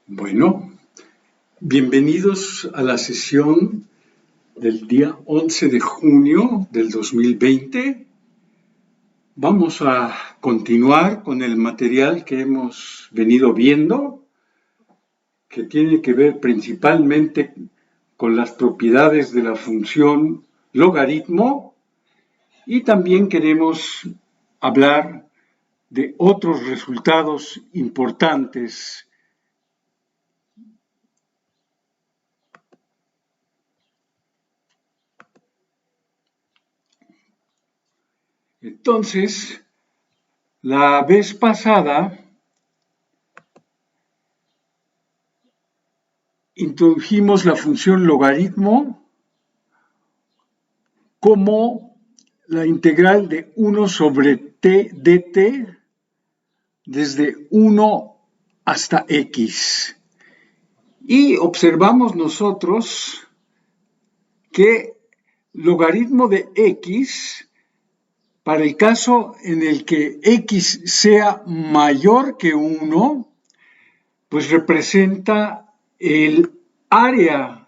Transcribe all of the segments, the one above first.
Bueno, bienvenidos a la sesión del día 11 de junio del 2020. Vamos a continuar con el material que hemos venido viendo, que tiene que ver principalmente con las propiedades de la función logaritmo, y también queremos hablar de otros resultados importantes. Entonces, la vez pasada introdujimos la función logaritmo como la integral de 1 sobre t dt desde 1 hasta x. Y observamos nosotros que logaritmo de x, para el caso en el que x sea mayor que 1, pues representa el área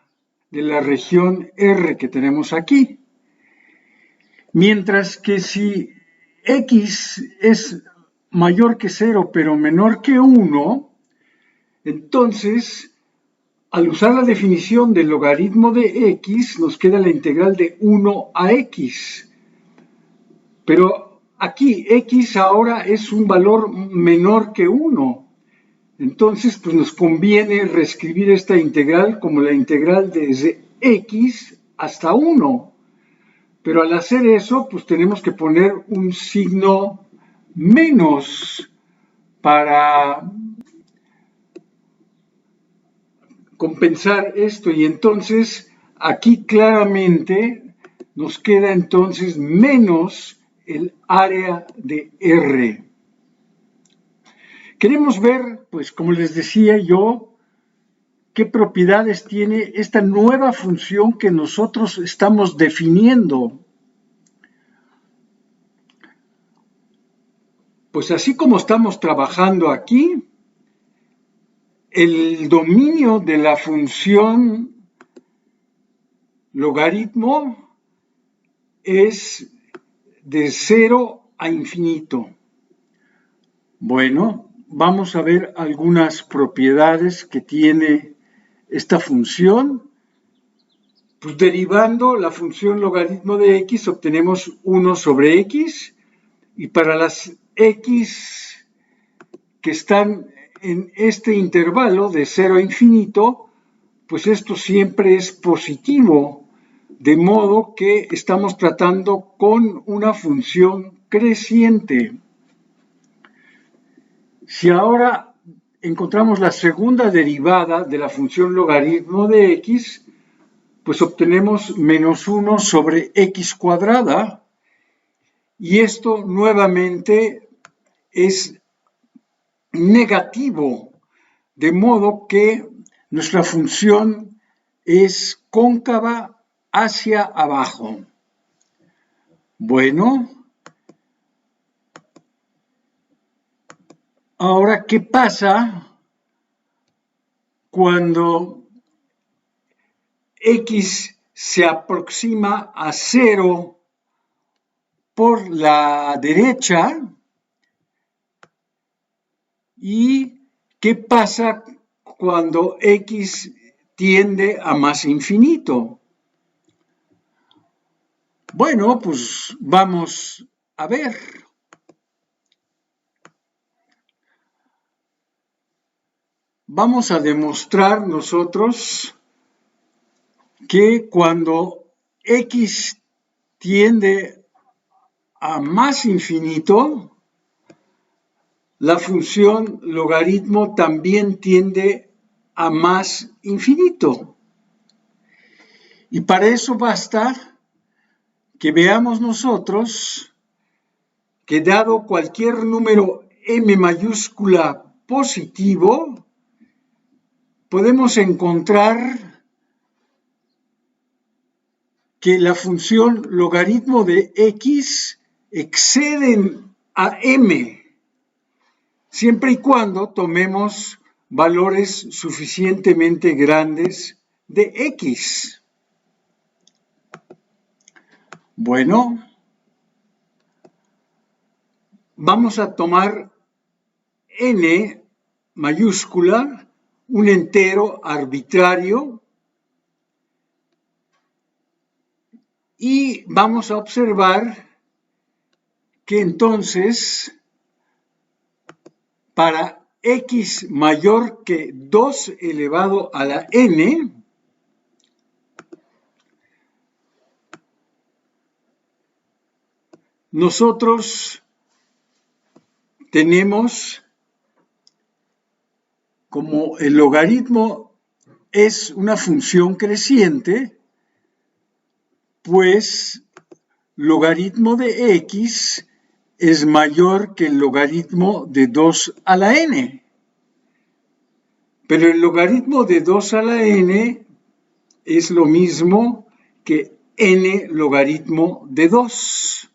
de la región R que tenemos aquí. Mientras que si x es mayor que 0 pero menor que 1, entonces al usar la definición del logaritmo de x nos queda la integral de 1 a x. Pero aquí x ahora es un valor menor que 1. Entonces, pues nos conviene reescribir esta integral como la integral desde x hasta 1. Pero al hacer eso, pues tenemos que poner un signo menos para compensar esto. Y entonces, aquí claramente nos queda entonces menos el área de R. Queremos ver, pues como les decía yo, qué propiedades tiene esta nueva función que nosotros estamos definiendo. Pues así como estamos trabajando aquí, el dominio de la función logaritmo es de 0 a infinito. Bueno, vamos a ver algunas propiedades que tiene esta función. Pues derivando la función logaritmo de x obtenemos 1 sobre x, y para las x que están en este intervalo de 0 a infinito, pues esto siempre es positivo, de modo que estamos tratando con una función creciente. Si ahora encontramos la segunda derivada de la función logaritmo de x, pues obtenemos menos 1 sobre x cuadrada, y esto nuevamente es negativo, de modo que nuestra función es cóncava hacia abajo. Bueno, ahora, ¿qué pasa cuando x se aproxima a 0 por la derecha? ¿Y qué pasa cuando x tiende a más infinito? Bueno, pues vamos a ver. Vamos a demostrar nosotros que cuando x tiende a más infinito, la función logaritmo también tiende a más infinito. Y para eso basta que veamos nosotros que dado cualquier número m mayúscula positivo, podemos encontrar que la función logaritmo de x exceden a m, siempre y cuando tomemos valores suficientemente grandes de X. Bueno, vamos a tomar n mayúscula, un entero arbitrario, y vamos a observar que entonces para x mayor que 2 elevado a la n, nosotros tenemos, como el logaritmo es una función creciente, pues logaritmo de x es mayor que el logaritmo de 2 a la n. Pero el logaritmo de 2 a la n es lo mismo que n logaritmo de 2.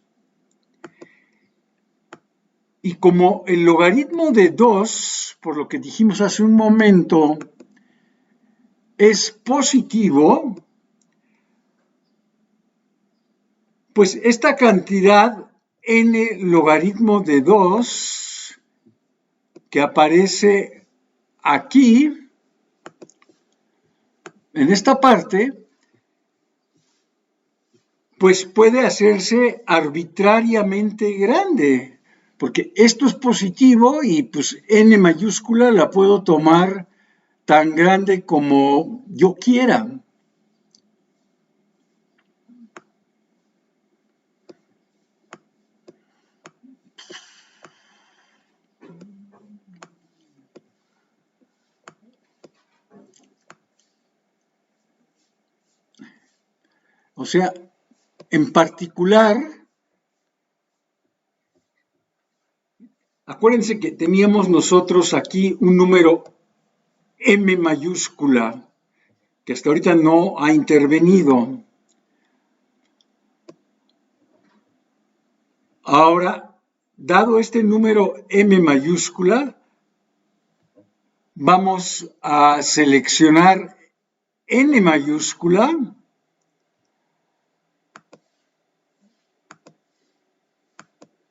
Y como el logaritmo de 2, por lo que dijimos hace un momento, es positivo, pues esta cantidad n logaritmo de 2 que aparece aquí, en esta parte, pues puede hacerse arbitrariamente grande, porque esto es positivo y pues n mayúscula la puedo tomar tan grande como yo quiera. O sea, en particular, acuérdense que teníamos nosotros aquí un número m mayúscula, que hasta ahorita no ha intervenido. Ahora, dado este número m mayúscula, vamos a seleccionar n mayúscula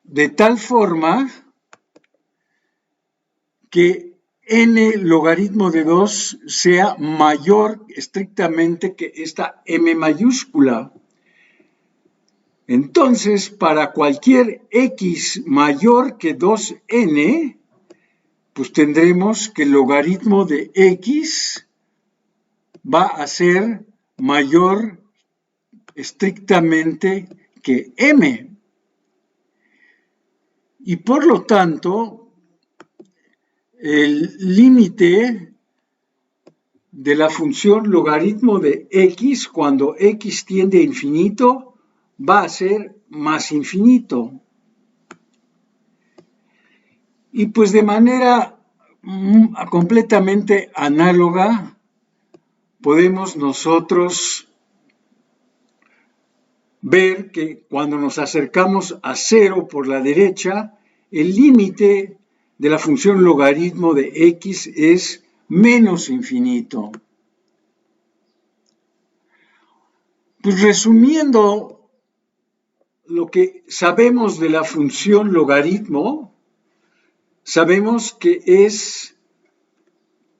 de tal forma que n logaritmo de 2 sea mayor estrictamente que esta m mayúscula. Entonces, para cualquier x mayor que 2n, pues tendremos que el logaritmo de x va a ser mayor estrictamente que m. Y por lo tanto, el límite de la función logaritmo de x cuando x tiende a infinito va a ser más infinito. Y pues de manera completamente análoga podemos nosotros ver que cuando nos acercamos a 0 por la derecha, el límite de la función logaritmo de x es menos infinito. Pues resumiendo lo que sabemos de la función logaritmo, sabemos que es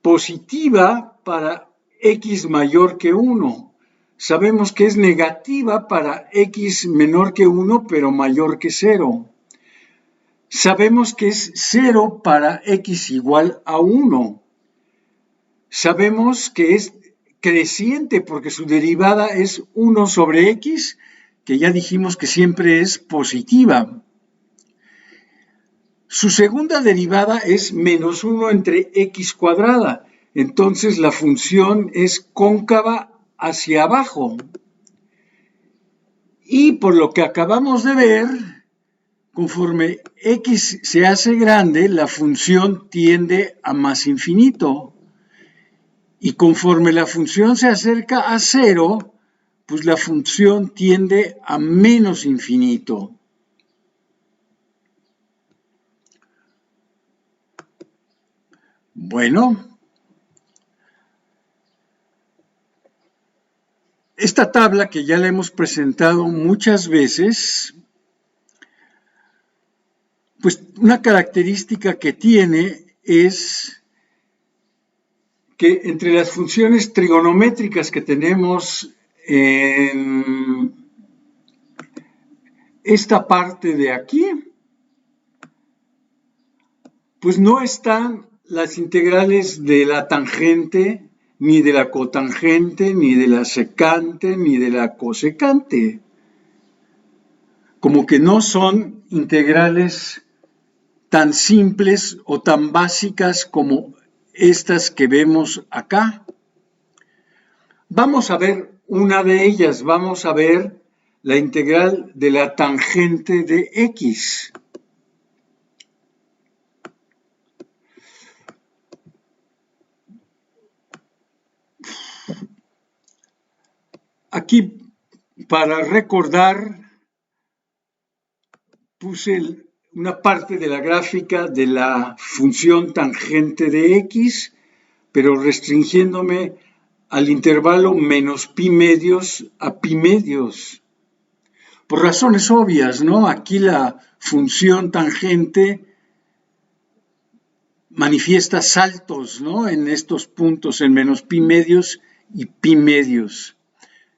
positiva para x mayor que 1. Sabemos que es negativa para x menor que 1, pero mayor que 0. Sabemos que es 0 para x igual a 1. Sabemos que es creciente porque su derivada es 1 sobre x, que ya dijimos que siempre es positiva. Su segunda derivada es menos 1 entre x cuadrada. Entonces la función es cóncava hacia abajo. Y por lo que acabamos de ver, conforme x se hace grande, la función tiende a más infinito. Y conforme la función se acerca a 0, pues la función tiende a menos infinito. Bueno, esta tabla, que ya la hemos presentado muchas veces, pues una característica que tiene es que entre las funciones trigonométricas que tenemos en esta parte de aquí, pues no están las integrales de la tangente, ni de la cotangente, ni de la secante, ni de la cosecante. Como que no son integrales tan simples o tan básicas como estas que vemos acá. Vamos a ver una de ellas, vamos a ver la integral de la tangente de X. Aquí, para recordar, puse una parte de la gráfica de la función tangente de X, pero restringiéndome al intervalo menos pi medios a pi medios. Por razones obvias, ¿no? Aquí la función tangente manifiesta saltos, ¿no? En estos puntos, en menos pi medios y pi medios.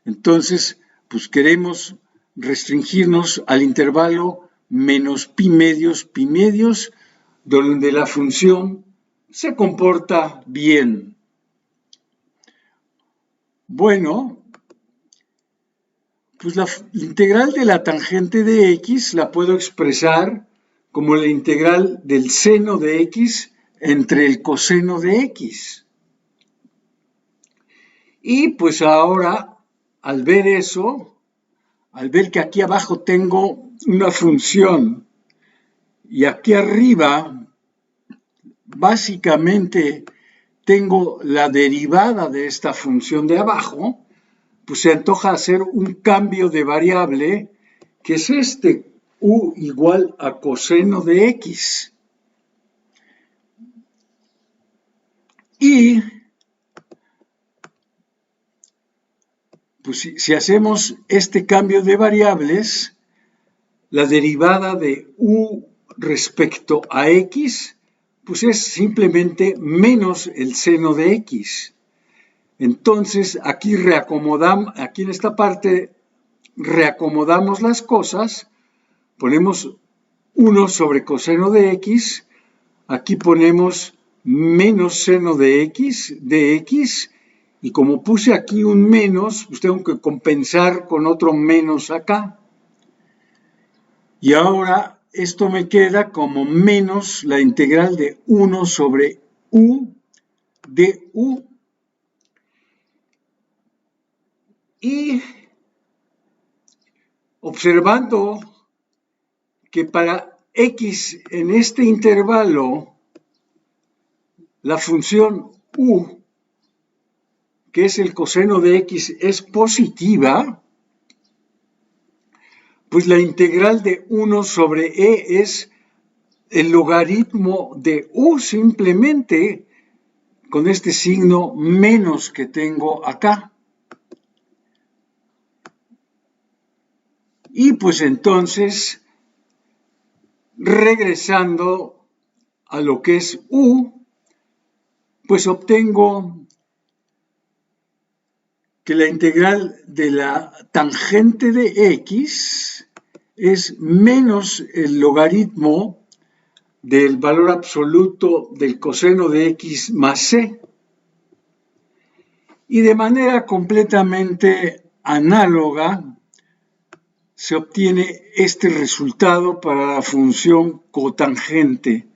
Entonces, pues queremos restringirnos al intervalo menos pi medios, donde la función se comporta bien. Bueno, pues la integral de la tangente de X la puedo expresar como la integral del seno de X entre el coseno de X. Y pues ahora, al ver eso, al ver que aquí abajo tengo una función y aquí arriba básicamente tengo la derivada de esta función de abajo, pues se antoja hacer un cambio de variable que es este, u igual a coseno de X. Y pues si hacemos este cambio de variables, la derivada de u respecto a X, pues es simplemente menos el seno de X. Entonces, aquí reacomodamos, aquí en esta parte reacomodamos las cosas, ponemos 1 sobre coseno de X, aquí ponemos menos seno de X, y como puse aquí un menos, pues tengo que compensar con otro menos acá. Y ahora esto me queda como menos la integral de 1 sobre u de u. Y observando que para X en este intervalo, la función u, que es el coseno de X, es positiva, pues la integral de 1 sobre e es el logaritmo de u simplemente con este signo menos que tengo acá. Y pues entonces, regresando a lo que es u, pues obtengo que la integral de la tangente de X es menos el logaritmo del valor absoluto del coseno de X más C. Y de manera completamente análoga se obtiene este resultado para la función cotangente.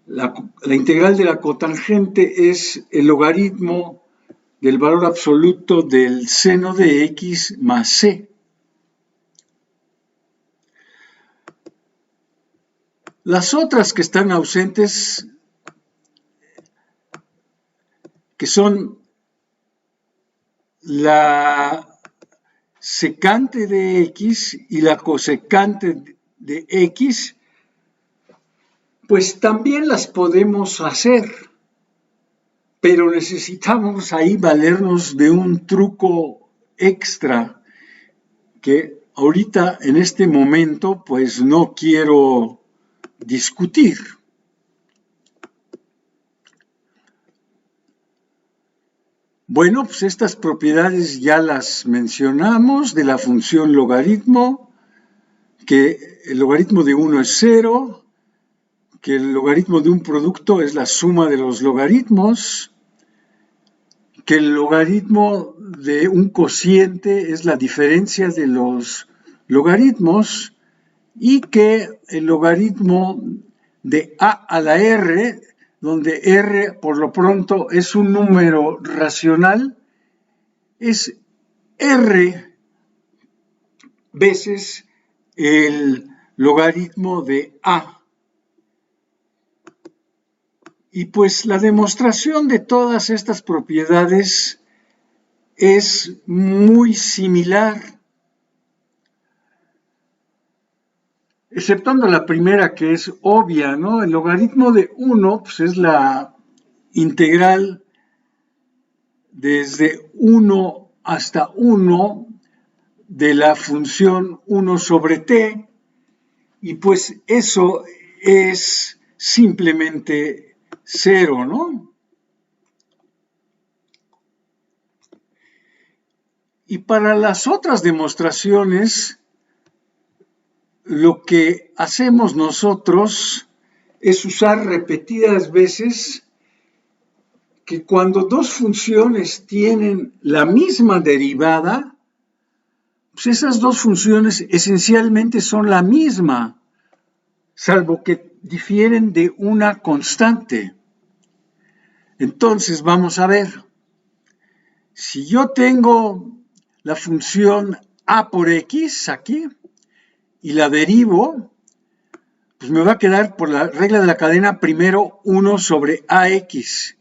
La integral de la cotangente es el logaritmo del valor absoluto del seno de X más C. Las otras que están ausentes, que son la secante de X y la cosecante de X, pues también las podemos hacer, pero necesitamos ahí valernos de un truco extra que ahorita en este momento pues no quiero discutir. Bueno, pues estas propiedades ya las mencionamos de la función logaritmo, que el logaritmo de 1 es 0, que el logaritmo de un producto es la suma de los logaritmos, que el logaritmo de un cociente es la diferencia de los logaritmos y que el logaritmo de a a la r, donde r por lo pronto es un número racional, es r veces el logaritmo de a. Y pues la demostración de todas estas propiedades es muy similar, exceptuando la primera que es obvia, ¿no? El logaritmo de 1 pues es la integral desde 1 hasta 1 de la función 1 sobre t, y pues eso es simplemente 0, ¿no? Y para las otras demostraciones, lo que hacemos nosotros es usar repetidas veces que cuando dos funciones tienen la misma derivada, pues esas dos funciones esencialmente son la misma, salvo que difieren de una constante. Entonces, vamos a ver. Si yo tengo la función a por x aquí y la derivo, pues me va a quedar por la regla de la cadena primero 1 sobre ax.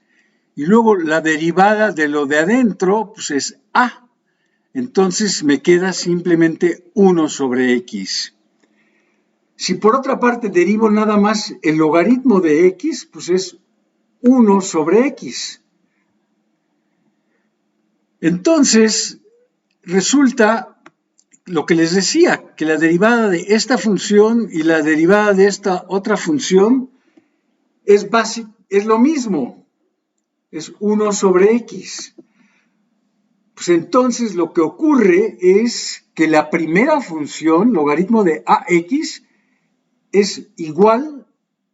Y luego la derivada de lo de adentro, pues es a. Entonces me queda simplemente 1 sobre x. Si por otra parte derivo nada más el logaritmo de x, pues es 1 sobre x. Entonces, resulta lo que les decía, que la derivada de esta función y la derivada de esta otra función es lo mismo, es 1 sobre x. Pues entonces lo que ocurre es que la primera función, logaritmo de ax, es igual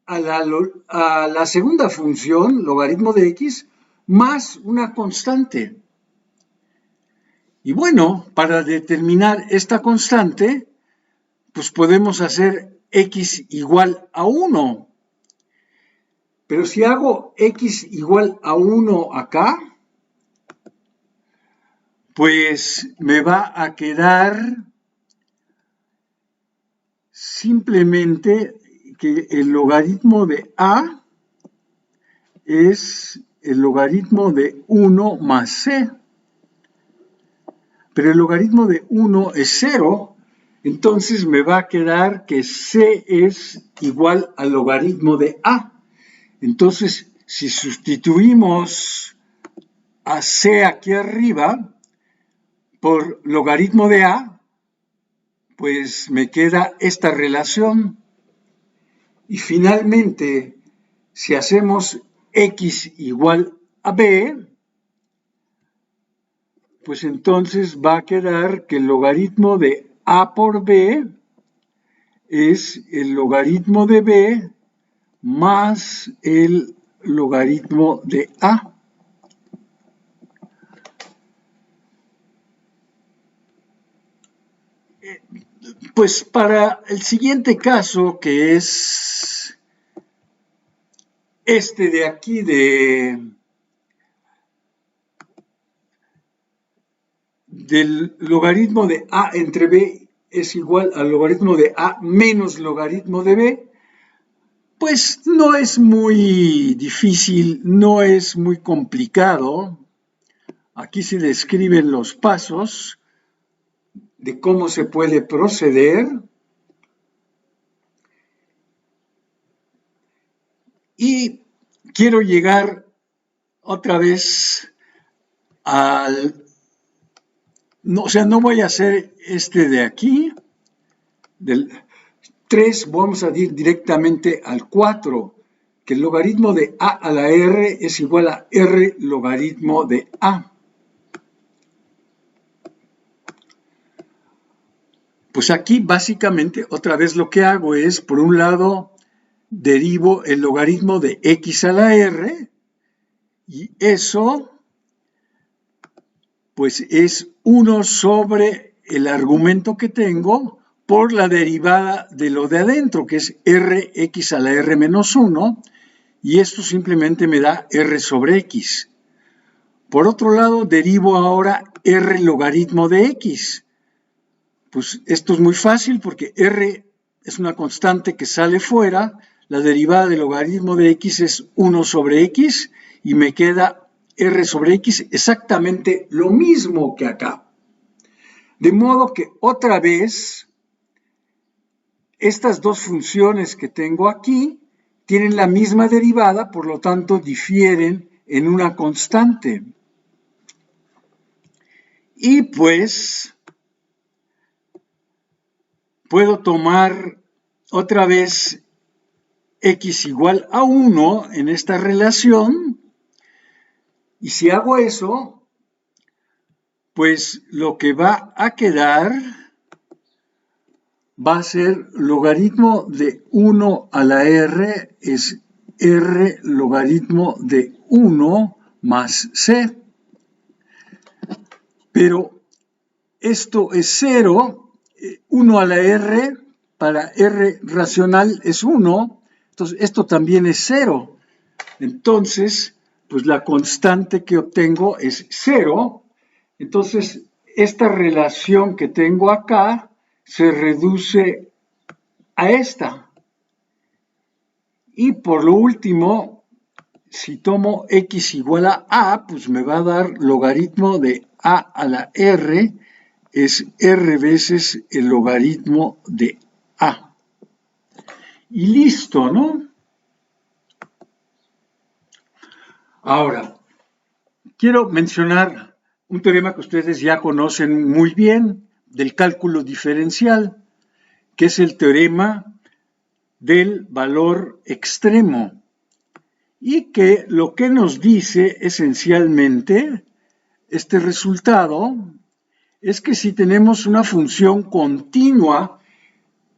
a la segunda función, logaritmo de x, más una constante. Y bueno, para determinar esta constante, pues podemos hacer x igual a 1. Pero si hago x igual a 1 acá, pues me va a quedar simplemente que el logaritmo de a es el logaritmo de 1 más c. Pero el logaritmo de 1 es 0, entonces me va a quedar que c es igual al logaritmo de a. Entonces, si sustituimos a c aquí arriba por logaritmo de a, pues me queda esta relación. Y finalmente, si hacemos x igual a b, pues entonces va a quedar que el logaritmo de a por b es el logaritmo de b más el logaritmo de a. Pues para el siguiente caso, que es este de aquí del logaritmo de a entre b es igual al logaritmo de a menos logaritmo de b, pues no es muy difícil, no es muy complicado. Aquí se describen los pasos de cómo se puede proceder. Y quiero llegar otra vez al No, o sea, no voy a hacer este de aquí, del 3, vamos a ir directamente al 4, que el logaritmo de a a la r es igual a r logaritmo de a. Pues aquí básicamente otra vez lo que hago es, por un lado, derivo el logaritmo de x a la r, y eso pues es 1 sobre el argumento que tengo por la derivada de lo de adentro, que es rx a la r menos 1, y esto simplemente me da r sobre x. Por otro lado, derivo ahora r logaritmo de x. Pues esto es muy fácil porque r es una constante que sale fuera, la derivada del logaritmo de x es 1 sobre x y me queda r sobre x exactamente lo mismo que acá. De modo que otra vez, estas dos funciones que tengo aquí tienen la misma derivada, por lo tanto difieren en una constante. Y pues puedo tomar otra vez x igual a 1 en esta relación, y si hago eso, pues lo que va a quedar va a ser logaritmo de 1 a la r es r logaritmo de 1 más c. Pero esto es 0, 1 a la r, para r racional es 1, entonces esto también es 0. Entonces, pues la constante que obtengo es 0. Entonces, esta relación que tengo acá se reduce a esta. Y por lo último, si tomo x igual a, pues me va a dar logaritmo de a la r, es r veces el logaritmo de a. Y listo, ¿no? Ahora, quiero mencionar un teorema que ustedes ya conocen muy bien del cálculo diferencial, que es el teorema del valor extremo, y que lo que nos dice esencialmente este resultado es que si tenemos una función continua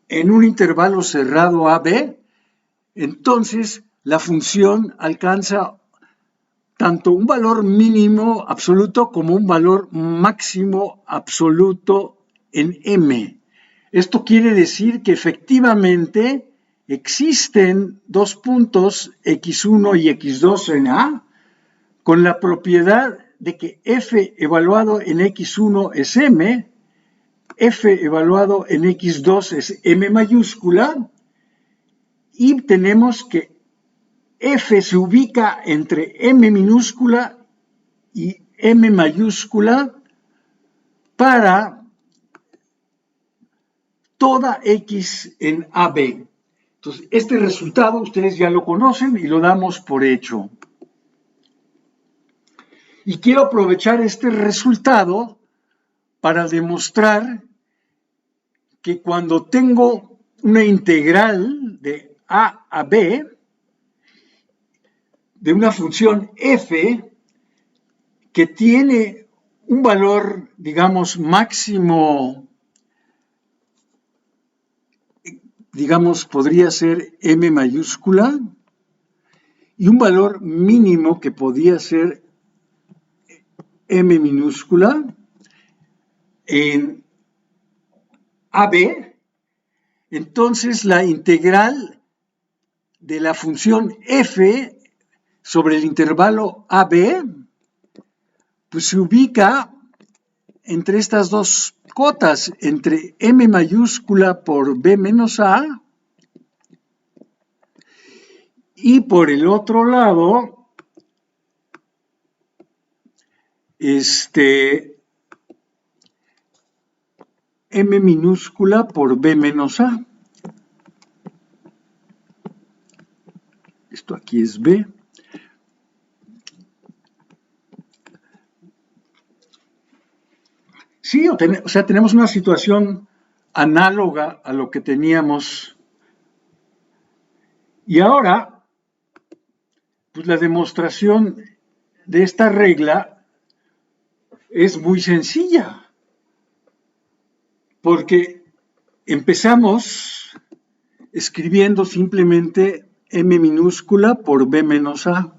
en un intervalo cerrado AB, entonces la función alcanza tanto un valor mínimo absoluto como un valor máximo absoluto en M. Esto quiere decir que efectivamente existen dos puntos x1 y x2 en A con la propiedad de que f evaluado en x1 es m, f evaluado en x2 es m mayúscula, y tenemos que f se ubica entre m minúscula y m mayúscula para toda x en AB. Entonces, este resultado ustedes ya lo conocen y lo damos por hecho. Y quiero aprovechar este resultado para demostrar que cuando tengo una integral de a a b de una función f que tiene un valor, digamos, máximo, digamos, podría ser m mayúscula, y un valor mínimo que podría ser m minúscula en AB, entonces la integral de la función f sobre el intervalo AB pues se ubica entre estas dos cotas, entre m mayúscula por b menos a y por el otro lado m minúscula por b menos a. Esto aquí es b. Sí, o sea, tenemos una situación análoga a lo que teníamos. Y ahora, pues la demostración de esta regla es muy sencilla, porque empezamos escribiendo simplemente M minúscula por B menos A.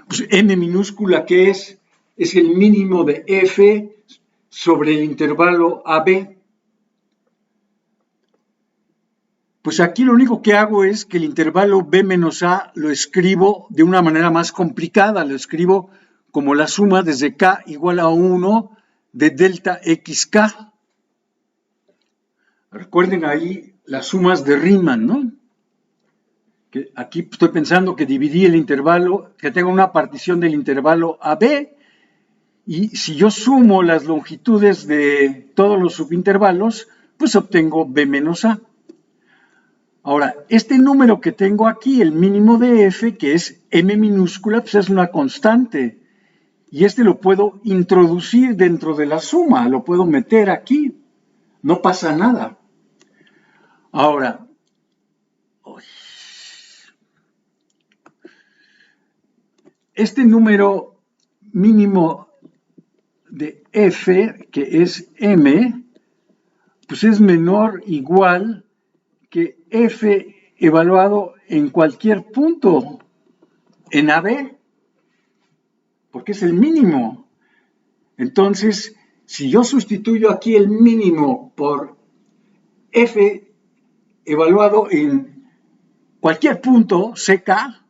Pues M minúscula, ¿qué es? Es el mínimo de F sobre el intervalo AB. Pues aquí lo único que hago es que el intervalo B menos A lo escribo de una manera más complicada, lo escribo como la suma desde K igual a 1 de delta XK. Recuerden ahí las sumas de Riemann, ¿no? Que aquí estoy pensando que dividí el intervalo, que tengo una partición del intervalo AB, y si yo sumo las longitudes de todos los subintervalos, pues obtengo B menos A. Ahora, este número que tengo aquí, el mínimo de F, que es M minúscula, pues es una constante. Y este lo puedo introducir dentro de la suma, lo puedo meter aquí. No pasa nada. Ahora, este número mínimo de F, que es M, pues es menor o igual que F evaluado en cualquier punto en AB, porque es el mínimo. Entonces, si yo sustituyo aquí el mínimo por F evaluado en cualquier punto, CK,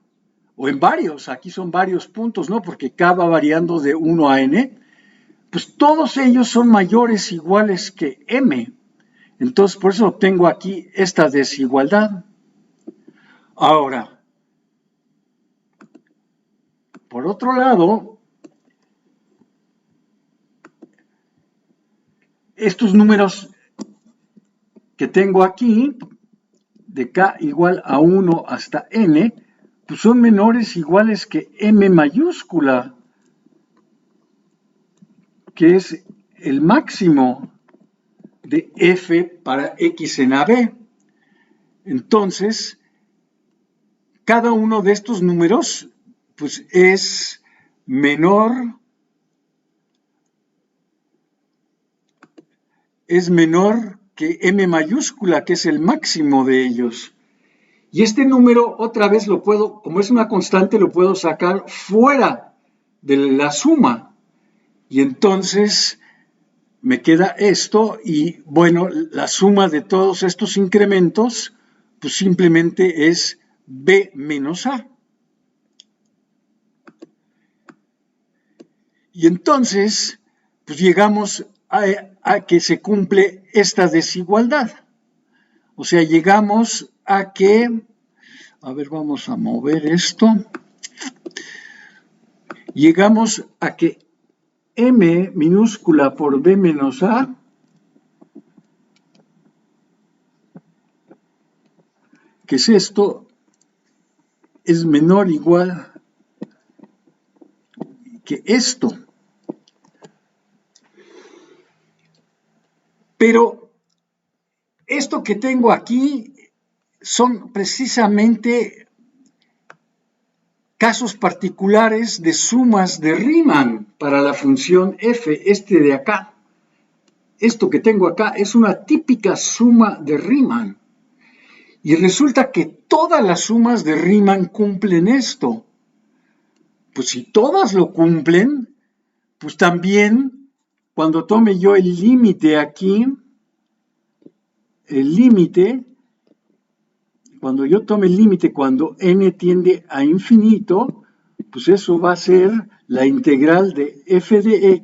o en varios, aquí son varios puntos, ¿no? Porque K va variando de 1 a N, pues todos ellos son mayores o iguales que M. Entonces, por eso obtengo aquí esta desigualdad. Ahora, por otro lado, estos números que tengo aquí, de K igual a 1 hasta N, pues son menores o iguales que M mayúscula, que es el máximo de F para X en AB. Entonces, cada uno de estos números pues es menor que M mayúscula, que es el máximo de ellos. Y este número otra vez lo puedo, como es una constante, lo puedo sacar fuera de la suma. Y entonces me queda esto y bueno, la suma de todos estos incrementos pues simplemente es B menos A. Y entonces pues llegamos a que se cumple esta desigualdad. O sea, llegamos a que, a ver, vamos a mover esto. Llegamos a que M minúscula por B menos A que es esto, es menor o igual que esto. Pero esto que tengo aquí son precisamente casos particulares de sumas de Riemann para la función f, este de acá. Esto que tengo acá es una típica suma de Riemann. Y resulta que todas las sumas de Riemann cumplen esto. Pues si todas lo cumplen, pues también cuando tome yo el límite aquí, el límite, cuando yo tome el límite, cuando n tiende a infinito, pues eso va a ser la integral de f de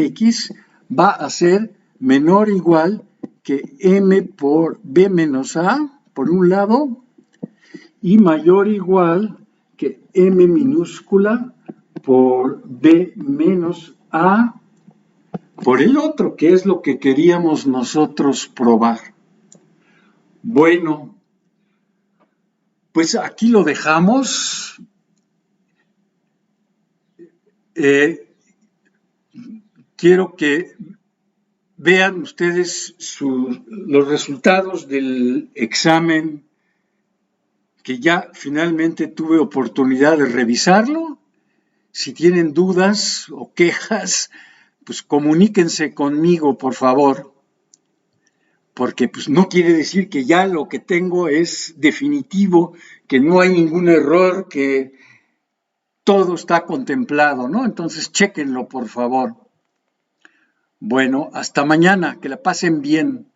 x va a ser menor o igual que m por b menos a, por un lado, y mayor o igual que m minúscula por b menos a por el otro, que es lo que queríamos nosotros probar. Bueno, pues aquí lo dejamos. quiero que vean ustedes los resultados del examen, que ya finalmente tuve oportunidad de revisarlo. Si tienen dudas o quejas, pues comuníquense conmigo, por favor, porque pues no quiere decir que ya lo que tengo es definitivo, que no hay ningún error, que todo está contemplado, ¿no? Entonces, chéquenlo, por favor. Bueno, hasta mañana, que la pasen bien.